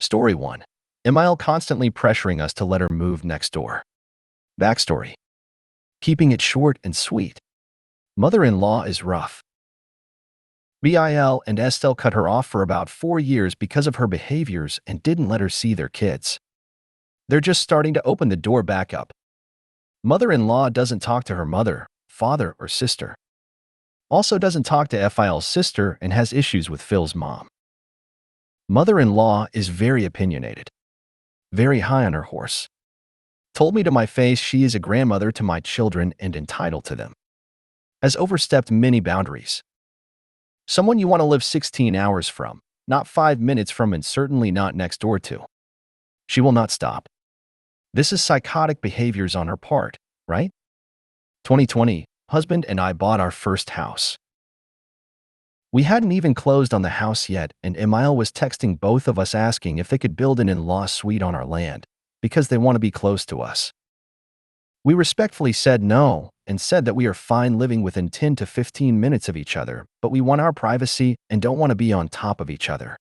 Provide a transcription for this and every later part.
Story 1. MIL constantly pressuring us to let her move next door. Backstory. Keeping it short and sweet. Mother-in-law is rough. Bil and Estelle cut her off for about 4 years because of her behaviors and didn't let her see their kids. They're just starting to open the door back up. Mother-in-law doesn't talk to her mother, father, or sister. Also doesn't talk to Phil's sister and has issues with Phil's mom. Mother-in-law is very opinionated. Very high on her horse. Told me to my face she is a grandmother to my children and entitled to them. Has overstepped many boundaries. Someone you want to live 16 hours from, not 5 minutes from, and certainly not next door to. She will not stop. This is psychotic behaviors on her part, right? 2020, husband and I bought our first house. We hadn't even closed on the house yet, and Emile was texting both of us asking if they could build an in-law suite on our land, because they want to be close to us. We respectfully said no, and said that we are fine living within 10 to 15 minutes of each other, but we want our privacy and don't want to be on top of each other.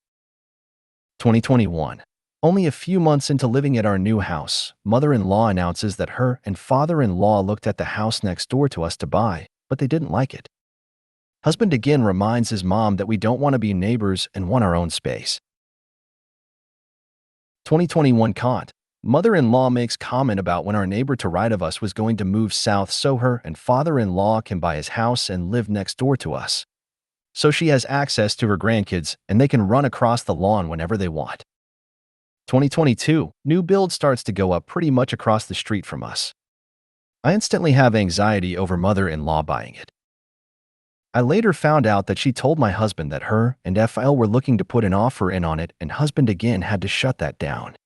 2021. Only a few months into living at our new house, mother-in-law announces that her and father-in-law looked at the house next door to us to buy, but they didn't like it. Husband again reminds his mom that we don't want to be neighbors and want our own space. 2021 Cont. Mother-in-law makes comment about when our neighbor to right of us was going to move south so her and father-in-law can buy his house and live next door to us. So she has access to her grandkids and they can run across the lawn whenever they want. 2022, new build starts to go up pretty much across the street from us. I instantly have anxiety over mother-in-law buying it. I later found out that she told my husband that her and Phil were looking to put an offer in on it, and husband again had to shut that down.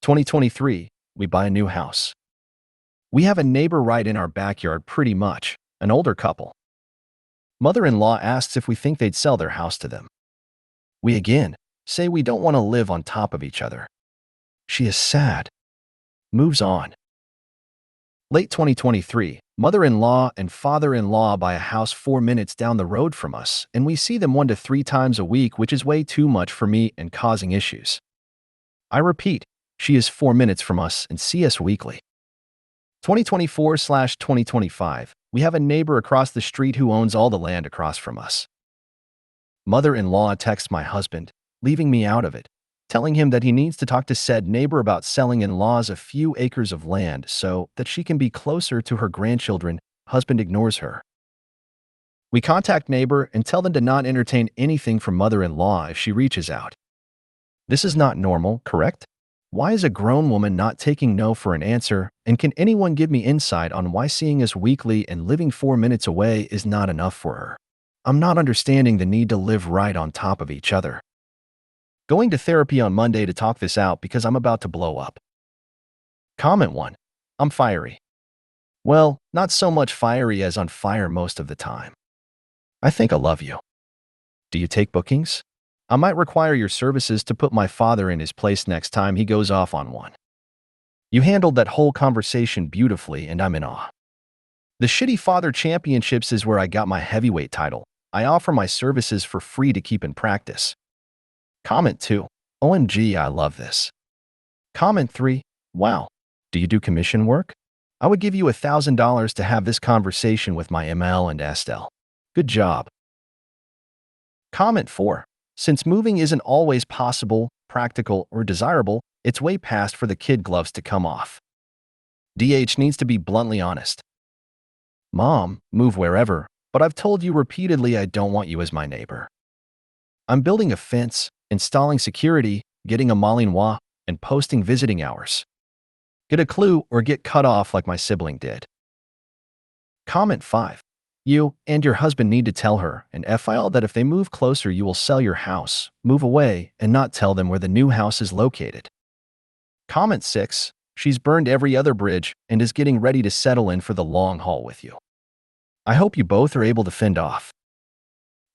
2023, we buy a new house. We have a neighbor right in our backyard pretty much, an older couple. Mother-in-law asks if we think they'd sell their house to them. We again say we don't want to live on top of each other. She is sad. Moves on. Late 2023, mother-in-law and father-in-law buy a house 4 minutes down the road from us, and we see them 1 to 3 times a week, which is way too much for me and causing issues. I repeat, she is 4 minutes from us and see us weekly. 2024/2025, we have a neighbor across the street who owns all the land across from us. Mother-in-law texts my husband, leaving me out of it, telling him that he needs to talk to said neighbor about selling in-laws a few acres of land so that she can be closer to her grandchildren. Husband ignores her. We contact neighbor and tell them to not entertain anything from mother-in-law if she reaches out. This is not normal, correct? Why is a grown woman not taking no for an answer, and can anyone give me insight on why seeing us weekly and living 4 minutes away is not enough for her? I'm not understanding the need to live right on top of each other. Going to therapy on Monday to talk this out because I'm about to blow up. Comment 1. I'm fiery. Well, not so much fiery as on fire most of the time. I think I love you. Do you take bookings? I might require your services to put my father in his place next time he goes off on one. You handled that whole conversation beautifully and I'm in awe. The Shitty Father Championships is where I got my heavyweight title. I offer my services for free to keep in practice. Comment 2. OMG, I love this. Comment 3. Wow. Do you do commission work? I would give you $1,000 to have this conversation with my ML and Estelle. Good job. Comment 4. Since moving isn't always possible, practical, or desirable, it's way past for the kid gloves to come off. DH needs to be bluntly honest. Mom, move wherever, but I've told you repeatedly I don't want you as my neighbor. I'm building a fence, installing security, getting a malinois, and posting visiting hours. Get a clue or get cut off like my sibling did. Comment 5. You and your husband need to tell her and Phil that if they move closer you will sell your house, move away, and not tell them where the new house is located. Comment 6. She's burned every other bridge and is getting ready to settle in for the long haul with you. I hope you both are able to fend off.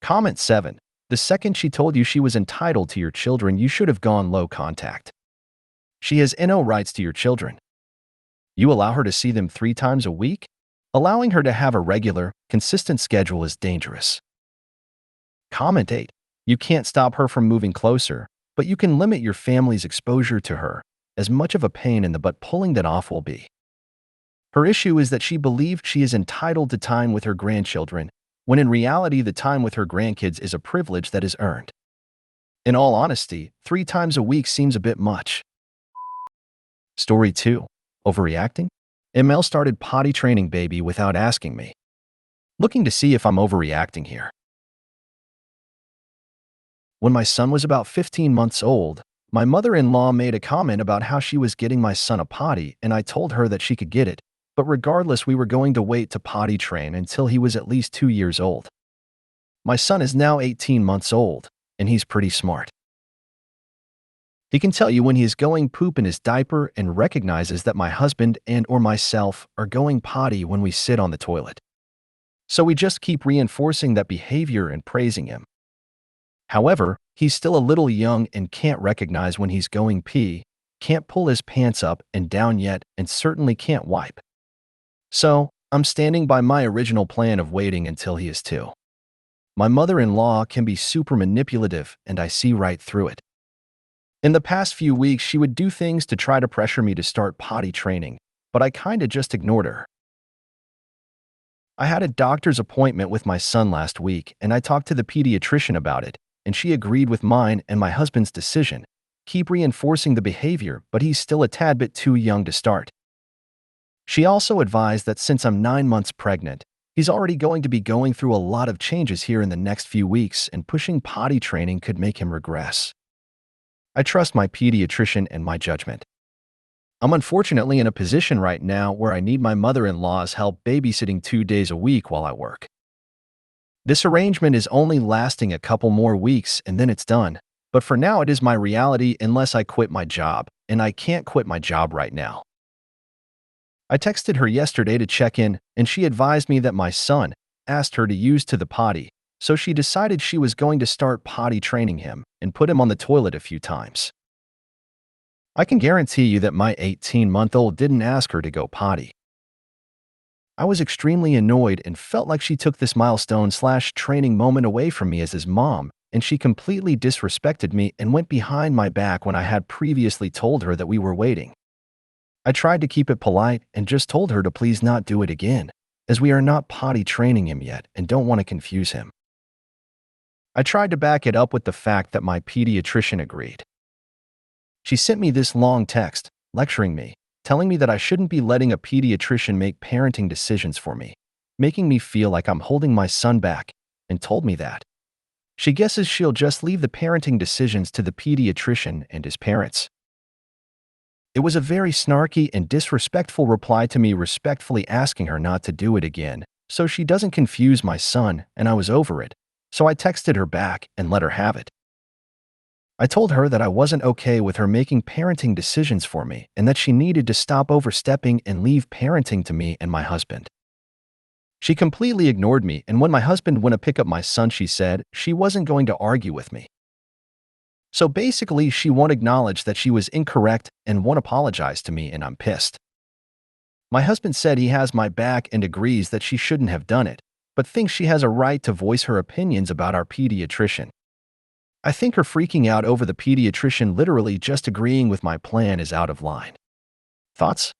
Comment 7. The second she told you she was entitled to your children, you should have gone low contact. She has no rights to your children. You allow her to see them 3 times a week? Allowing her to have a regular, consistent schedule is dangerous. Comment 8. You can't stop her from moving closer, but you can limit your family's exposure to her. As much of a pain in the butt pulling that off will be. Her issue is that she believed she is entitled to time with her grandchildren, when in reality the time with her grandkids is a privilege that is earned. In all honesty, 3 times a week seems a bit much. Story 2. Overreacting? ML started potty training baby without asking me. Looking to see if I'm overreacting here. When my son was about 15 months old, my mother-in-law made a comment about how she was getting my son a potty, and I told her that she could get it, but regardless we were going to wait to potty train until he was at least 2 years old. My son is now 18 months old, and he's pretty smart. He can tell you when he is going poop in his diaper and recognizes that my husband and or myself are going potty when we sit on the toilet. So we just keep reinforcing that behavior and praising him. However, he's still a little young and can't recognize when he's going pee, can't pull his pants up and down yet, and certainly can't wipe. So, I'm standing by my original plan of waiting until he is 2. My mother-in-law can be super manipulative, and I see right through it. In the past few weeks, she would do things to try to pressure me to start potty training, but I kinda just ignored her. I had a doctor's appointment with my son last week, and I talked to the pediatrician about it, and she agreed with mine and my husband's decision. Keep reinforcing the behavior, but he's still a tad bit too young to start. She also advised that since I'm 9 months pregnant, he's already going to be going through a lot of changes here in the next few weeks, and pushing potty training could make him regress. I trust my pediatrician and my judgment. I'm unfortunately in a position right now where I need my mother-in-law's help babysitting 2 days a week while I work. This arrangement is only lasting a couple more weeks and then it's done, but for now it is my reality unless I quit my job, and I can't quit my job right now. I texted her yesterday to check in, and she advised me that my son asked her to use to the potty, so she decided she was going to start potty training him and put him on the toilet a few times. I can guarantee you that my 18-month-old didn't ask her to go potty. I was extremely annoyed and felt like she took this milestone/training moment away from me as his mom, and she completely disrespected me and went behind my back when I had previously told her that we were waiting. I tried to keep it polite and just told her to please not do it again, as we are not potty training him yet and don't want to confuse him. I tried to back it up with the fact that my pediatrician agreed. She sent me this long text, lecturing me, telling me that I shouldn't be letting a pediatrician make parenting decisions for me, making me feel like I'm holding my son back, and told me that she guesses she'll just leave the parenting decisions to the pediatrician and his parents. It was a very snarky and disrespectful reply to me respectfully asking her not to do it again, so she doesn't confuse my son, and I was over it, so I texted her back and let her have it. I told her that I wasn't okay with her making parenting decisions for me and that she needed to stop overstepping and leave parenting to me and my husband. She completely ignored me, and when my husband went to pick up my son, she said she wasn't going to argue with me. So basically, she won't acknowledge that she was incorrect and won't apologize to me, and I'm pissed. My husband said he has my back and agrees that she shouldn't have done it, but thinks she has a right to voice her opinions about our pediatrician. I think her freaking out over the pediatrician literally just agreeing with my plan is out of line. Thoughts?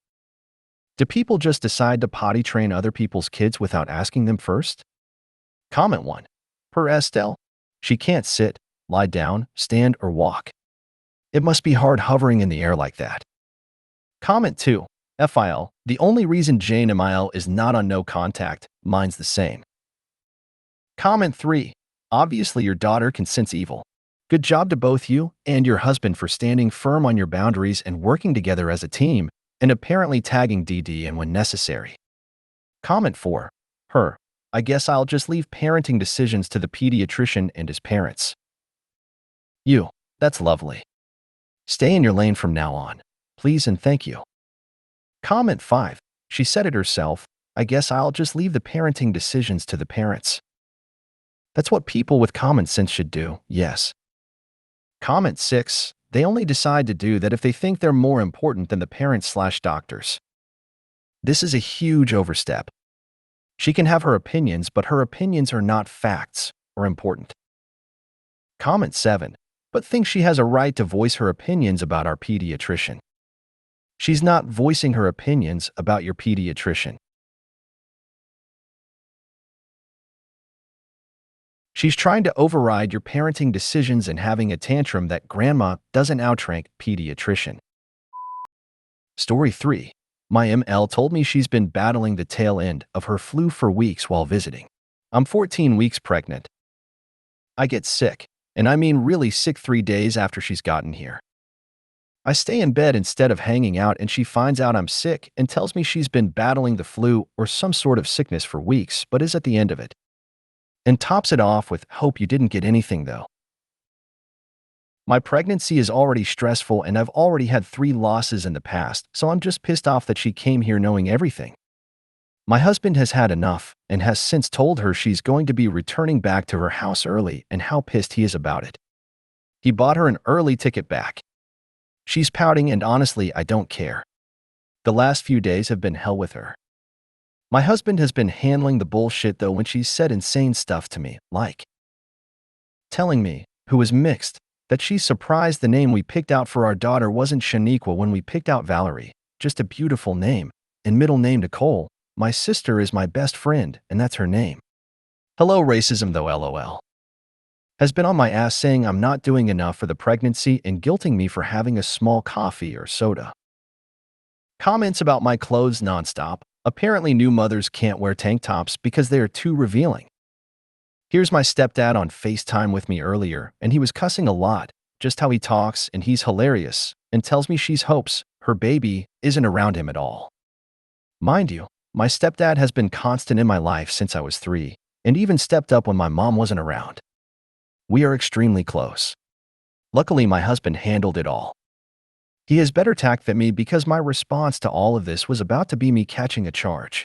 Do people just decide to potty train other people's kids without asking them first? Comment 1. Per Estelle, she can't sit, lie down, stand, or walk. It must be hard hovering in the air like that. Comment 2. FIL, the only reason JustNoMil is not on no contact, mine's the same. Comment 3. Obviously your daughter can sense evil. Good job to both you and your husband for standing firm on your boundaries and working together as a team, and apparently tagging DD in when necessary. Comment 4. Her, I guess I'll just leave parenting decisions to the pediatrician and his parents. You, that's lovely. Stay in your lane from now on, please and thank you. Comment 5. She said it herself, I guess I'll just leave the parenting decisions to the parents. That's what people with common sense should do, yes. Comment 6. They only decide to do that if they think they're more important than the parents/doctors. This is a huge overstep. She can have her opinions, but her opinions are not facts or important. Comment 7. but thinks she has a right to voice her opinions about our pediatrician. She's not voicing her opinions about your pediatrician. She's trying to override your parenting decisions and having a tantrum that grandma doesn't outrank pediatrician. Story 3. My ML told me she's been battling the tail end of her flu for weeks while visiting. I'm 14 weeks pregnant. I get sick, and I mean really sick 3 days after she's gotten here. I stay in bed instead of hanging out, and she finds out I'm sick and tells me she's been battling the flu or some sort of sickness for weeks but is at the end of it. And tops it off with, "Hope you didn't get anything though." My pregnancy is already stressful and I've already had 3 losses in the past, so I'm just pissed off that she came here knowing everything. My husband has had enough and has since told her she's going to be returning back to her house early and how pissed he is about it. He bought her an early ticket back. She's pouting and honestly, I don't care. The last few days have been hell with her. My husband has been handling the bullshit though when she's said insane stuff to me, like telling me, who was mixed, that she's surprised the name we picked out for our daughter wasn't Shaniqua when we picked out Valerie, just a beautiful name, and middle name Nicole. My sister is my best friend, and that's her name. Hello racism though, lol. Has been on my ass saying I'm not doing enough for the pregnancy and guilting me for having a small coffee or soda. Comments about my clothes nonstop. Apparently new mothers can't wear tank tops because they are too revealing. Here's my stepdad on FaceTime with me earlier, and he was cussing a lot, just how he talks, and he's hilarious, and tells me she hopes her baby isn't around him at all. Mind you, my stepdad has been constant in my life since I was 3, and even stepped up when my mom wasn't around. We are extremely close. Luckily, my husband handled it all. He has better tact than me because my response to all of this was about to be me catching a charge.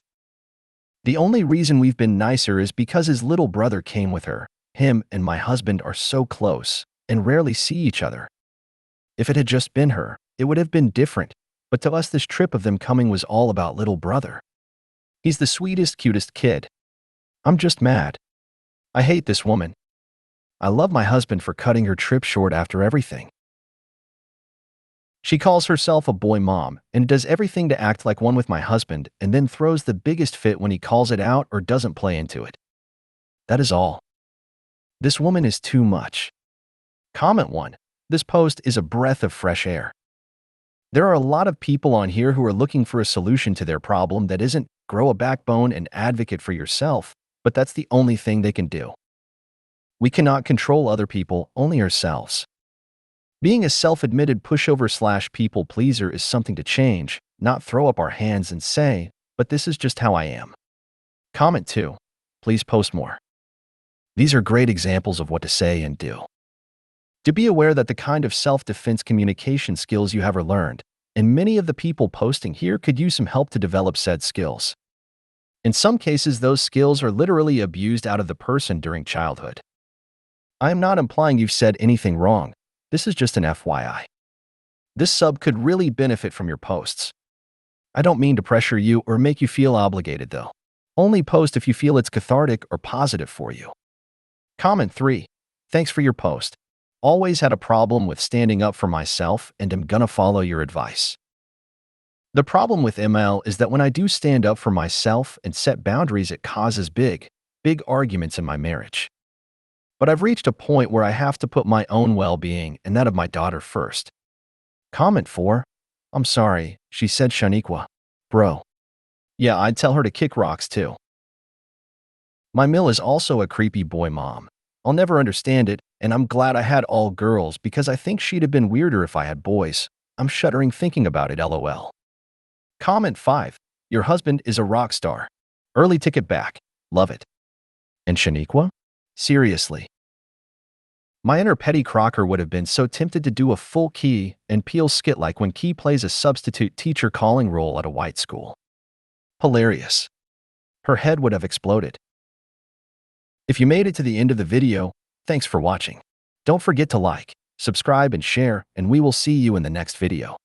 The only reason we've been nicer is because his little brother came with her. Him and my husband are so close and rarely see each other. If it had just been her, it would have been different, but to us this trip of them coming was all about little brother. He's the sweetest, cutest kid. I'm just mad. I hate this woman. I love my husband for cutting her trip short after everything. She calls herself a boy mom and does everything to act like one with my husband and then throws the biggest fit when he calls it out or doesn't play into it. That is all. This woman is too much. Comment 1. This post is a breath of fresh air. There are a lot of people on here who are looking for a solution to their problem that isn't grow a backbone and advocate for yourself, but that's the only thing they can do. We cannot control other people, only ourselves. Being a self-admitted pushover/people pleaser is something to change, not throw up our hands and say, but this is just how I am. Comment 2. Please post more. These are great examples of what to say and do. To be aware that the kind of self-defense communication skills you have learned, and many of the people posting here could use some help to develop said skills. In some cases, those skills are literally abused out of the person during childhood. I am not implying you've said anything wrong. This is just an FYI. This sub could really benefit from your posts. I don't mean to pressure you or make you feel obligated though. Only post if you feel it's cathartic or positive for you. Comment 3. Thanks for your post. Always had a problem with standing up for myself and am gonna follow your advice. The problem with ML is that when I do stand up for myself and set boundaries, it causes big arguments in my marriage. But I've reached a point where I have to put my own well-being and that of my daughter first. Comment 4. I'm sorry, she said Shaniqua. Bro. Yeah, I'd tell her to kick rocks too. My Mill is also a creepy boy mom. I'll never understand it, and I'm glad I had all girls because I think she'd have been weirder if I had boys. I'm shuddering thinking about it, lol. Comment 5. Your husband is a rock star. Early ticket back. Love it. And Shaniqua? Seriously. My inner Petty Crocker would have been so tempted to do a full Key and Peele skit like when Key plays a substitute teacher calling role at a white school. Hilarious. Her head would have exploded. If you made it to the end of the video, thanks for watching. Don't forget to like, subscribe, and share, and we will see you in the next video.